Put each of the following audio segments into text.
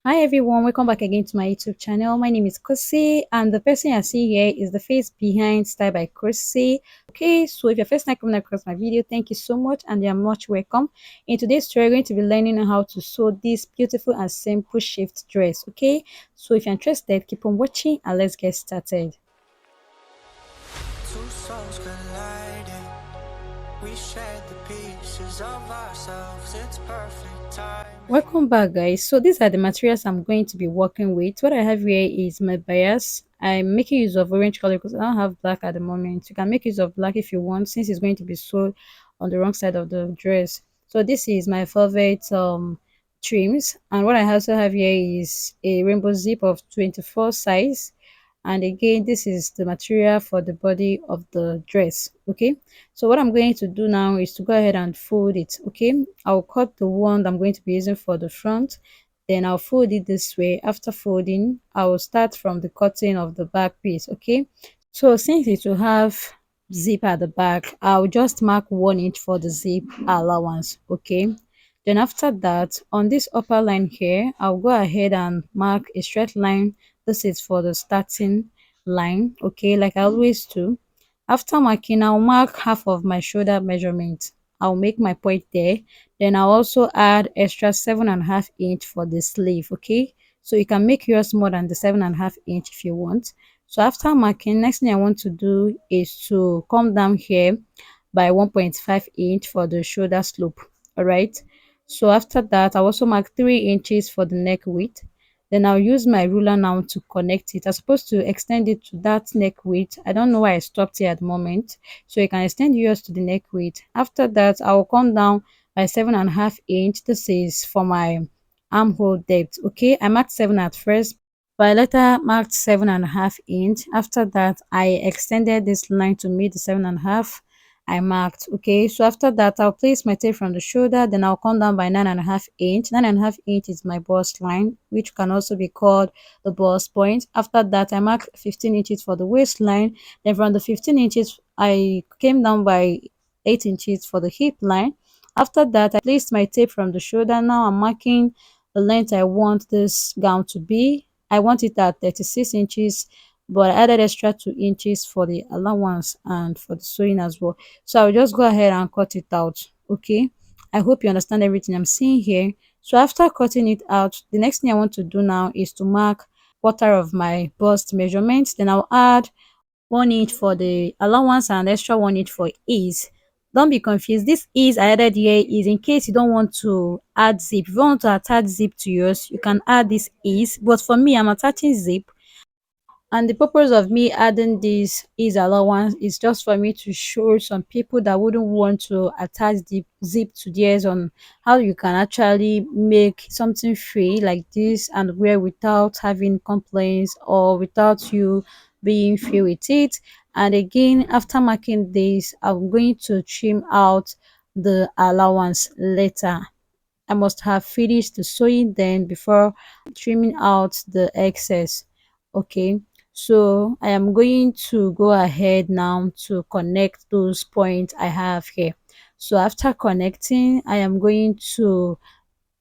Hi everyone, welcome back again to my YouTube channel. My name is Kosi and the person I see here is the face behind Style by Kosi. Okay, so if you're first time coming across my video, thank you so much and you're much welcome. In today's tutorial, we're going to be learning how to sew this beautiful and simple shift dress. Okay, so if you're interested, keep on watching and let's get started. Two souls colliding. We shared the pieces of ourselves. It's perfect timing. Welcome back guys. So these are the materials I'm going to be working with. What I have here is my bias. I'm making use of orange color because I don't have black at the moment. You can make use of black if you want, since it's going to be sewed on the wrong side of the dress. So this is my velvet trims, and what I also have here is a rainbow zip of 24 size, and again this is the material for the body of the dress. Okay, so what I'm going to do now is to go ahead and fold it. Okay, I'll cut the one I'm going to be using for the front, then I'll fold it this way. After folding, I will start from the cutting of the back piece. Okay, so since it will have zip at the back, I'll just mark 1 inch for the zip allowance. Okay, then after that, on this upper line here, I'll go ahead and mark a straight line. This is for the starting line. Okay, like I always do. After marking, I'll mark half of my shoulder measurement. I'll make my point there. Then I'll also add extra 7.5 inch for the sleeve. Okay, so you can make yours more than the 7.5 inch if you want. So after marking, next thing I want to do is to come down here by 1.5 inch for the shoulder slope. All right, so after that, I'll also mark 3 inches for the neck width. Then I'll use my ruler now to connect it. I'm supposed to extend it to that neck width. I don't know why I stopped here at the moment. So you can extend yours to the neck width. After that, I will come down by 7.5 inch. This is for my armhole depth. Okay, I marked 7 at first, but I later marked 7.5 inch. After that, I extended this line to meet the 7.5 I marked. Okay, so after that, I'll place my tape from the shoulder, then I'll come down by 9.5 inch. 9.5 inch is my bust line, which can also be called the bust point. After that, I mark 15 inches for the waistline. Then from the 15 inches, I came down by 8 inches for the hip line. After that, I placed my tape from the shoulder. Now I'm marking the length I want this gown to be. I want it at 36 inches, but I added extra 2 inches for the allowance and for the sewing as well. So I'll just go ahead and cut it out. Okay, I hope you understand everything I'm saying here. So after cutting it out, the next thing I want to do now is to mark quarter of my bust measurements. Then I'll add 1 inch for the allowance and extra 1 inch for ease. Don't be confused. This ease I added here is in case you don't want to add zip. If you want to attach zip to yours, you can add this ease, but for me, I'm attaching zip, and the purpose of me adding this is allowance is just for me to show some people that wouldn't want to attach the zip to theirs on how you can actually make something free like this and wear without having complaints or without you being free with it. And again, after marking this, I'm going to trim out the allowance later. I must have finished the sewing then before trimming out the excess. Okay, so I am going to go ahead now to connect those points I have here. So after connecting, I am going to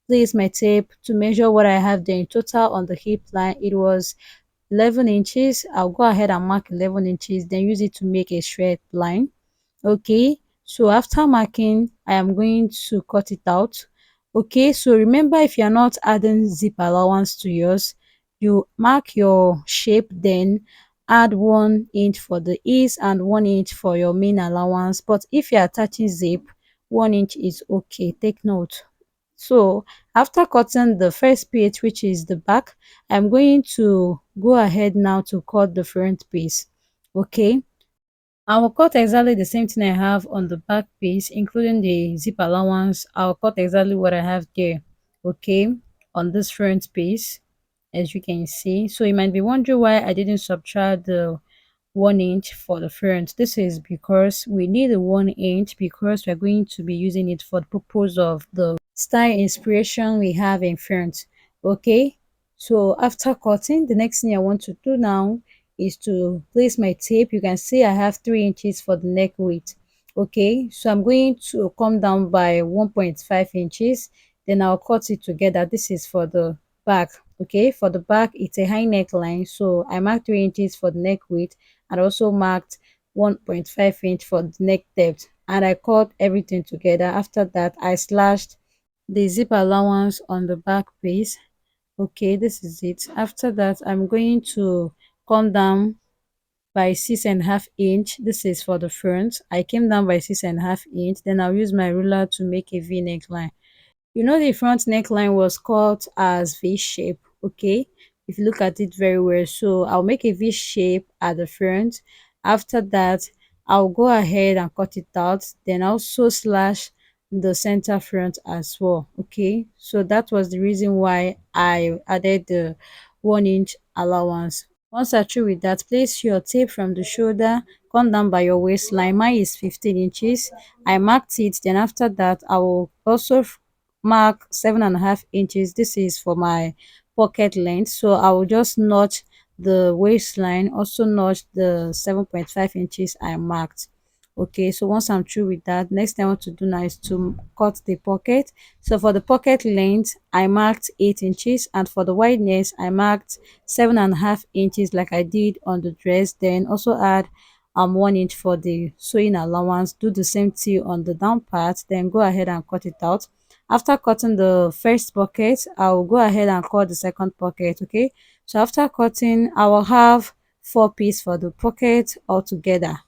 place my tape to measure what I have there in total on the hip line. It was 11 inches. I'll go ahead and mark 11 inches, then use it to make a straight line. Okay, so after marking, I am going to cut it out. Okay, so remember, if you are not adding zip allowance to yours, you mark your shape, then add 1 inch for the ease and 1 inch for your main allowance. But if you're attaching zip, 1 inch is okay. Take note. So after cutting the first piece, which is the back, I'm going to go ahead now to cut the front piece. Okay, I will cut exactly the same thing I have on the back piece, including the zip allowance. I'll cut exactly what I have there, okay, on this front piece, as you can see. So you might be wondering why I didn't subtract the 1 inch for the front. This is because we need a 1 inch because we're going to be using it for the purpose of the style inspiration we have in front. Okay, so after cutting, the next thing I want to do now is to place my tape. You can see I have 3 inches for the neck width. Okay, so I'm going to come down by 1.5 inches, then I'll cut it together. This is for the back. Okay, for the back, it's a high neckline. So I marked 3 inches for the neck width and also marked 1.5 inch for the neck depth. And I cut everything together. After that, I slashed the zip allowance on the back piece. Okay, this is it. After that, I'm going to come down by 6.5 inch. This is for the front. I came down by 6.5 inch. Then I'll use my ruler to make a V neckline. You know the front neckline was cut as V shape, okay? If you look at it very well. So I'll make a V shape at the front. After that, I'll go ahead and cut it out. Then also slash the center front as well, okay? So that was the reason why I added the 1 inch allowance. Once you're through with that, place your tape from the shoulder, come down by your waistline. Mine is 15 inches. I marked it. Then after that, I will also mark 7.5 inches. This is for my pocket length. So I will just notch the waistline, also notch the 7.5 inches I marked. Okay, so once I'm through with that, next thing I want to do now is to cut the pocket. So for the pocket length, I marked 8 inches, and for the wideness, I marked 7.5 inches like I did on the dress. Then also add 1 inch for the sewing allowance. Do the same thing on the down part, then go ahead and cut it out. After cutting the first pocket, I will go ahead and cut the second pocket. Okay, so after cutting, I will have 4 pieces for the pocket altogether.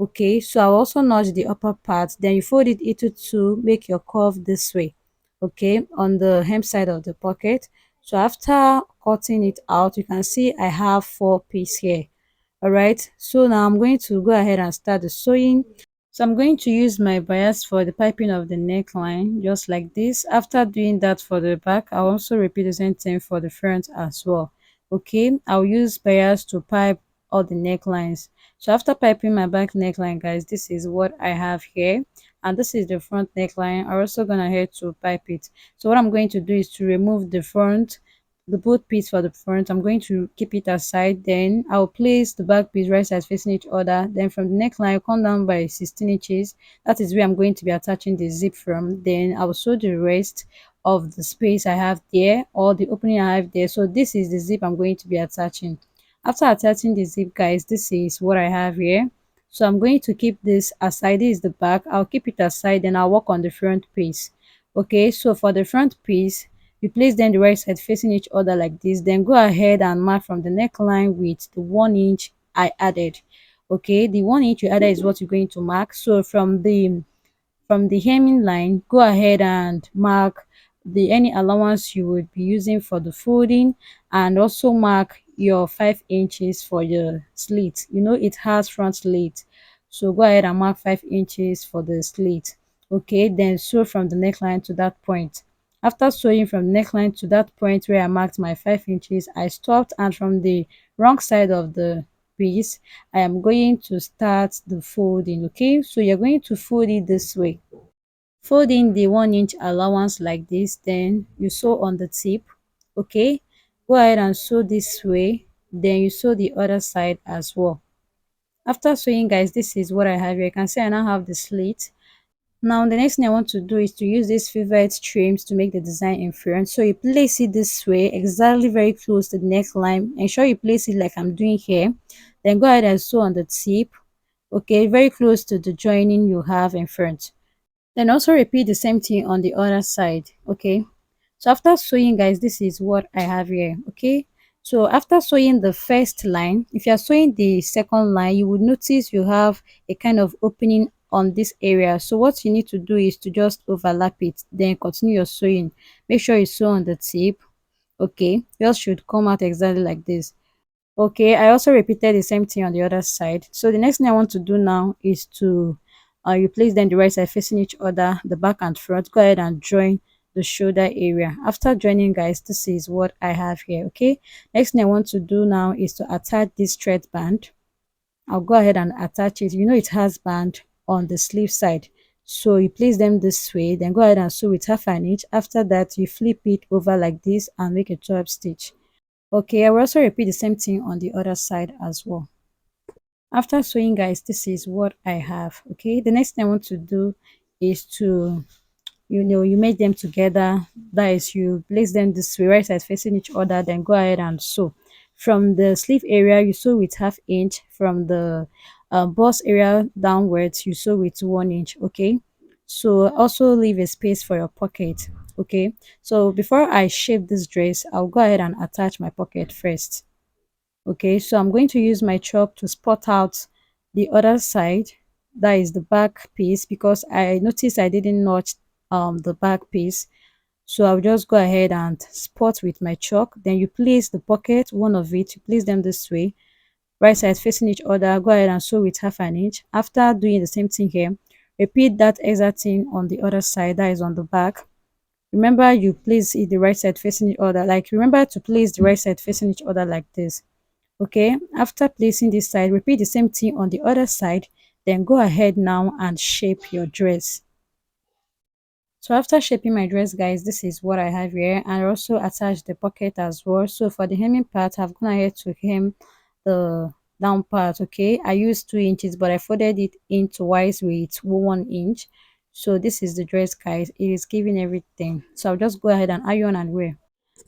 Okay, so I'll also notch the upper part, then you fold it into two, make your curve this way, okay, on the hem side of the pocket. So after cutting it out, you can see I have 4 pieces here. All right, so now I'm going to go ahead and start the sewing. So I'm going to use my bias for the piping of the neckline, just like this. After doing that for the back, I'll also repeat the same thing for the front as well. Okay, I'll use bias to pipe all the necklines. So after piping my back neckline, guys, this is what I have here. And this is the front neckline. I'm also gonna head to pipe it. So what I'm going to do is to remove the both piece for the front. I'm going to keep it aside. Then I'll place the back piece right sides facing each other. Then from the neckline, I'll come down by 16 inches. That is where I'm going to be attaching the zip from. Then I'll sew the rest of the space I have there, or the opening I have there. So this is the zip I'm going to be attaching. After attaching the zip, guys, this is what I have here. So I'm going to keep this aside. This is the back. I'll keep it aside, then I'll work on the front piece. Okay, so for the front piece, you place them the right side facing each other like this. Then go ahead and mark from the neckline with the 1 inch I added. Okay, the 1 inch you added is what you're going to mark. So from the hemming line, go ahead and mark the any allowance you would be using for the folding, and also mark your 5 inches for your slit. You know it has front slit, so go ahead and mark 5 inches for the slit. Okay, then sew from the neckline to that point. After sewing from the neckline to that point where I marked my 5 inches, I stopped, and from the wrong side of the piece, I am going to start the folding. Okay, so you're going to fold it this way. Fold in the 1 inch allowance like this, then you sew on the tip. Okay, go ahead and sew this way, then you sew the other side as well. After sewing, guys, this is what I have here. You can see I now have the slit. Now the next thing I want to do is to use these favorite trims to make the design in front. So you place it this way, exactly very close to the neckline. Ensure you place it like I'm doing here. Then go ahead and sew on the tip. Okay, very close to the joining you have in front. Then also repeat the same thing on the other side. Okay, so after sewing, guys, this is what I have here. Okay, so after sewing the first line, if you are sewing the second line, you would notice you have a kind of opening on this area. So what you need to do is to just overlap it, then continue your sewing. Make sure you sew on the tip. Okay, yours should come out exactly like this. Okay, I also repeated the same thing on the other side. So the next thing I want to do now is to you place them the right side facing each other, the back and front. Go ahead and join the shoulder area. After joining, guys, this is what I have here. Okay, next thing I want to do now is to attach this thread band. I'll go ahead and attach it. You know it has band on the sleeve side, so you place them this way, then go ahead and sew with 1/2 inch. After that, you flip it over like this and make a 12 stitch. Okay, I will also repeat the same thing on the other side as well. After sewing, guys, this is what I have. Okay, the next thing I want to do is to you make them together. That is, you place them this way, right side facing each other, then go ahead and sew. From the sleeve area, you sew with half inch. From the bust area downwards, you sew with 1 inch. Okay, so also leave a space for your pocket. Okay, so before I shape this dress, I'll go ahead and attach my pocket first. Okay, so I'm going to use my chalk to spot out the other side, that is the back piece, because I noticed I didn't notch the back piece. So I'll just go ahead and spot with my chalk. Then you place the pocket, one of it, you place them this way, right sides facing each other. Go ahead and sew with half an inch. After doing the same thing here, repeat that exact thing on the other side, that is on the back. Remember, you place it the right side facing each other. Like, remember to place the right side facing each other like this. Okay, after placing this side, repeat the same thing on the other side. Then go ahead now and shape your dress. So after shaping my dress, guys, this is what I have here. And I also attached the pocket as well. So for the hemming part, I've gone ahead to hem the down part. Okay, I used 2 inches, but I folded it in twice with 1 inch. So this is the dress, guys. It is giving everything. So I'll just go ahead and iron and wear.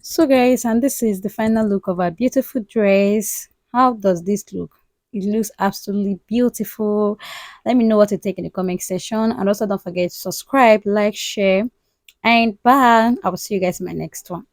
So guys, and this is the final look of our beautiful dress. How does this look? It looks absolutely beautiful. Let me know what you think in the comment section, and also don't forget to subscribe, like, share, and bye. I will see you guys in my next one.